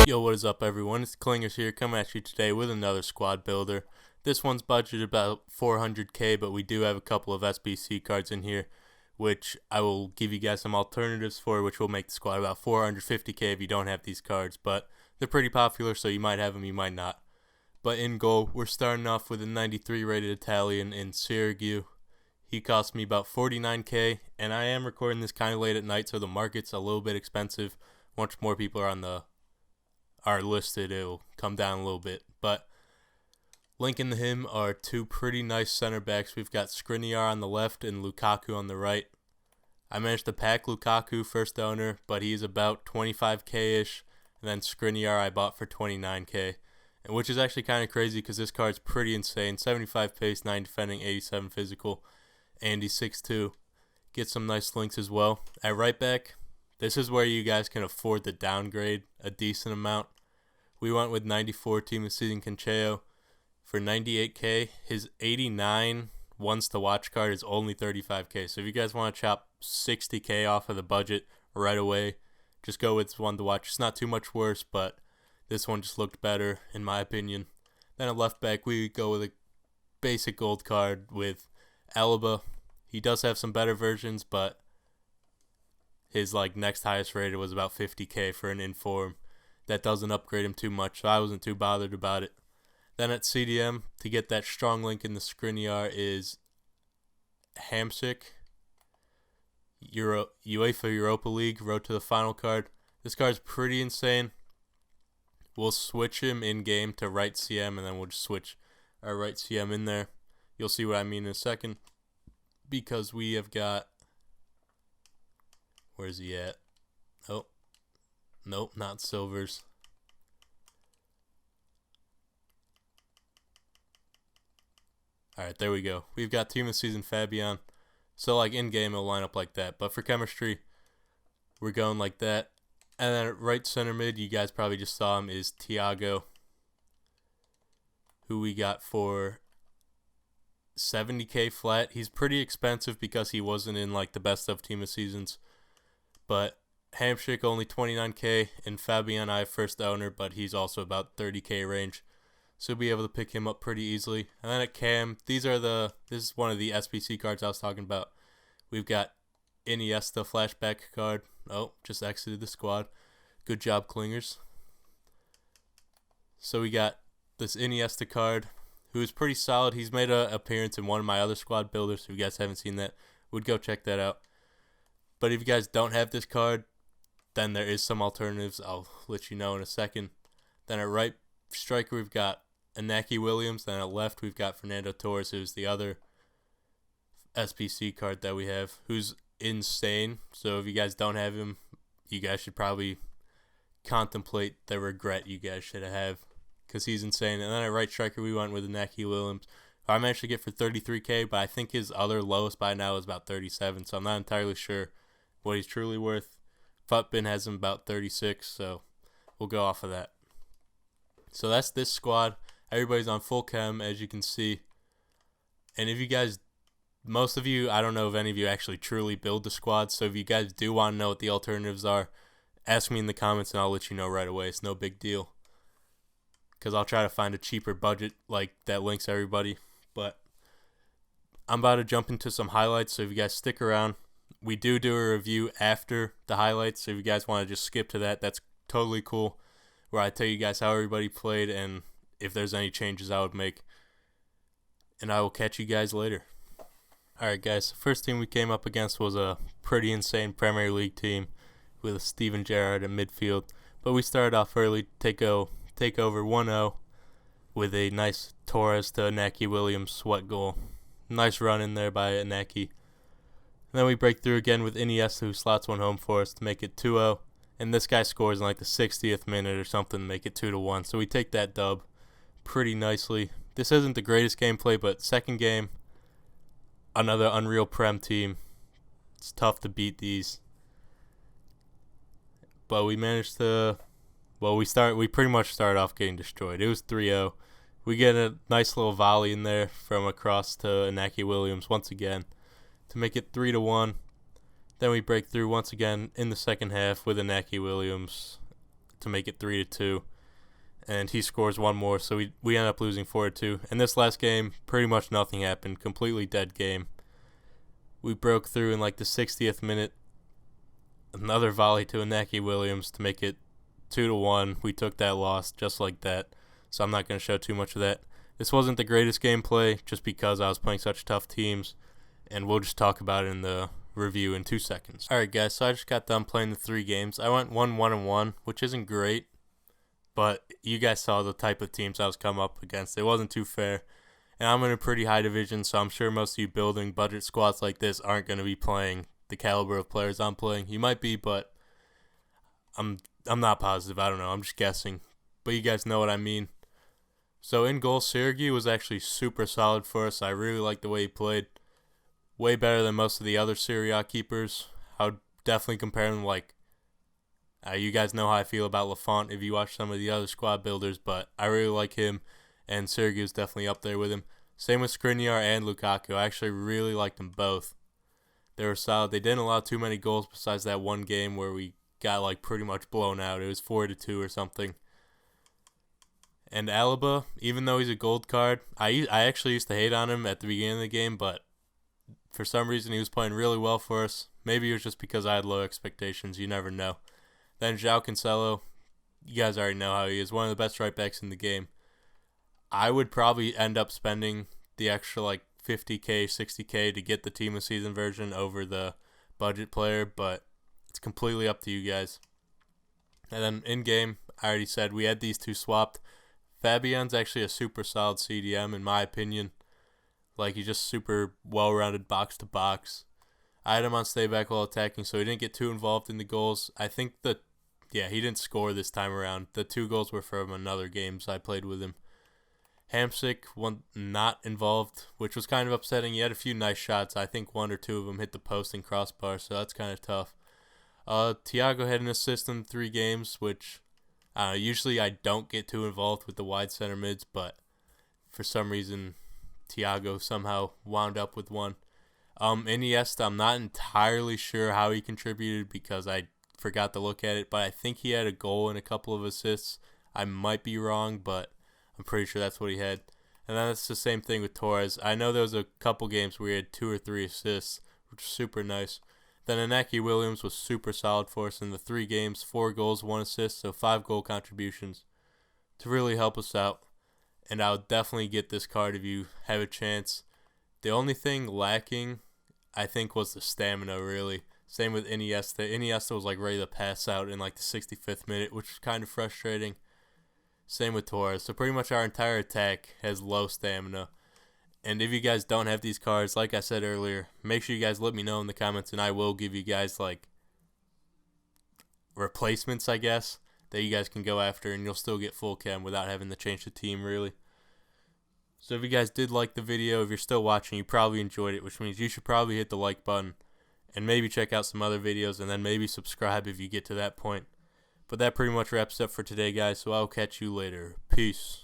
Yo, what is up, everyone? It's Clingers here, coming at you today with another squad builder. This one's budgeted about 400k, but we do have a couple of SBC cards in here, which I will give you guys some alternatives for, which will make the squad about 450k if you don't have these cards. But they're pretty popular, so you might have them, you might not. But in goal, we're starting off with a 93 rated Italian in Syracuse. He cost me about 49k, and I am recording this kind of late at night, so the market's a little bit expensive. Once more people are listed, it'll come down a little bit. But linking to him are two pretty nice center backs. We've got Skriniar on the left and Lukaku on the right. I managed to pack Lukaku first owner, but he's about 25k-ish. And then Skriniar I bought for 29k, which is actually kind of crazy because this card's pretty insane. 75 pace, 9 defending, 87 physical, and he's 6'2". Get some nice links as well. At right back, this is where you guys can afford to downgrade a decent amount. We went with 94 team of season Concheo for 98k. His 89 ones to watch card is only 35k. So if you guys want to chop 60k off of the budget right away, just go with one to watch. It's not too much worse, but this one just looked better in my opinion. Then at left back, we go with a basic gold card with Alaba. He does have some better versions, but his next highest rated was about 50k for an inform. That doesn't upgrade him too much, so I wasn't too bothered about it. Then at CDM, to get that strong link in the Skriniar is Hamsik, UEFA Europa League, road to the final card. This card's pretty insane. We'll switch him in-game to right CM, and then we'll just switch our right CM in there. You'll see what I mean in a second, because we have got... Where's he at? Oh. Nope, not silvers. Alright, there we go. We've got team of season Fabian. So in-game it'll line up like that. But for chemistry, we're going like that. And then at right center mid, you guys probably just saw him, is Thiago, who we got for 70k flat. He's pretty expensive because he wasn't in the best of team of seasons. But Hamsik only 29k, and Fabian I have first owner, but he's also about 30k range, so we'll be able to pick him up pretty easily. And then at Cam, this is one of the SBC cards I was talking about. We've got Iniesta flashback card. Oh, just exited the squad. Good job, Clingers. So we got this Iniesta card, who is pretty solid. He's made an appearance in one of my other squad builders, so if you guys haven't seen that, would go check that out. But if you guys don't have this card, then there is some alternatives. I'll let you know in a second. Then at right striker, we've got Inaki Williams. Then at left, we've got Fernando Torres, who's the other SPC card that we have, who's insane. So if you guys don't have him, you guys should probably contemplate the regret you guys should have, because he's insane. And then at right striker, we went with Inaki Williams, who I managed to get for 33k, but I think his other lowest by now is about 37, so I'm not entirely sure what he's truly worth. Futbin has him about 36, so we'll go off of that. So that's this squad. Everybody's on full chem, as you can see. And if you guys, most of you, I don't know if any of you actually truly build the squad, so if you guys do want to know what the alternatives are, ask me in the comments and I'll let you know right away. It's no big deal, because I'll try to find a cheaper budget that links everybody. But I'm about to jump into some highlights, so if you guys stick around, we do a review after the highlights, so if you guys want to just skip to that, that's totally cool, where I tell you guys how everybody played and if there's any changes I would make. And I will catch you guys later. Alright guys, the first team we came up against was a pretty insane Premier League team with Steven Gerrard in midfield. But we started off early, take over 1-0 with a nice Torres to Inaki Williams sweat goal. Nice run in there by Inaki. Then we break through again with Iniesta, who slots one home for us to make it 2-0. And this guy scores in the 60th minute or something to make it 2-1. So we take that dub pretty nicely. This isn't the greatest gameplay, but second game, another Unreal Prem team. It's tough to beat these. But we managed to... Well, we pretty much started off getting destroyed. It was 3-0. We get a nice little volley in there from across to Inaki Williams once again to make it 3-1. Then we break through once again in the second half with Inaki Williams to make it 3-2. And he scores one more, so we end up losing 4-2. And this last game, pretty much nothing happened. Completely dead game. We broke through in like the 60th minute. Another volley to Inaki Williams to make it 2-1. We took that loss just like that, so I'm not going to show too much of that. This wasn't the greatest gameplay just because I was playing such tough teams, and we'll just talk about it in the review in 2 seconds. Alright guys, so I just got done playing the 3 games. I went 1-1-1, which isn't great, but you guys saw the type of teams I was coming up against. It wasn't too fair, and I'm in a pretty high division, so I'm sure most of you building budget squads like this aren't going to be playing the caliber of players I'm playing. You might be, but I'm not positive. I don't know. I'm just guessing. But you guys know what I mean. So in goal, Sergey was actually super solid for us. I really liked the way he played. Way better than most of the other Serie A keepers. I would definitely compare him you guys know how I feel about Lafont if you watch some of the other squad builders, but I really like him, and Sergey is definitely up there with him. Same with Skriniar and Lukaku. I actually really liked them both. They were solid. They didn't allow too many goals besides that one game where we got pretty much blown out. It was 4-2 or something. And Alaba, even though he's a gold card, I actually used to hate on him at the beginning of the game, but for some reason he was playing really well for us. Maybe it was just because I had low expectations. You never know. Then João Cancelo, you guys already know how he is. One of the best right backs in the game. I would probably end up spending the extra $50K, $60K to get the team of season version over the budget player, but it's completely up to you guys. And then in game, I already said we had these 2 swapped. Fabian's actually a super solid CDM in my opinion. He's just super well-rounded box to box. I had him on stay back while attacking, so he didn't get too involved in the goals. I think he didn't score this time around. The 2 goals were from another games I played with him. Hamsik not involved, which was kind of upsetting. He had a few nice shots. I think 1 or 2 of them hit the post and crossbar, so that's kind of tough. Thiago had an assist in 3 games, which usually I don't get too involved with the wide center mids, but for some reason Thiago somehow wound up with 1. Iniesta, I'm not entirely sure how he contributed because I forgot to look at it, but I think he had a goal and a couple of assists. I might be wrong, but I'm pretty sure that's what he had. And then it's the same thing with Torres. I know there was a couple games where he had 2 or 3 assists, which was super nice. Then Inaki Williams was super solid for us in the 3 games, 4 goals, 1 assist, so 5 goal contributions to really help us out. And I would definitely get this card if you have a chance. The only thing lacking, I think, was the stamina, really. Same with Iniesta. Iniesta was ready to pass out in the 65th minute, which was kind of frustrating. Same with Torres. So pretty much our entire attack has low stamina. And if you guys don't have these cards, like I said earlier, make sure you guys let me know in the comments, and I will give you guys replacements, I guess, that you guys can go after, and you'll still get full chem without having to change the team, really. So if you guys did like the video, if you're still watching, you probably enjoyed it, which means you should probably hit the like button and maybe check out some other videos, and then maybe subscribe if you get to that point. But that pretty much wraps up for today, guys, so I'll catch you later. Peace.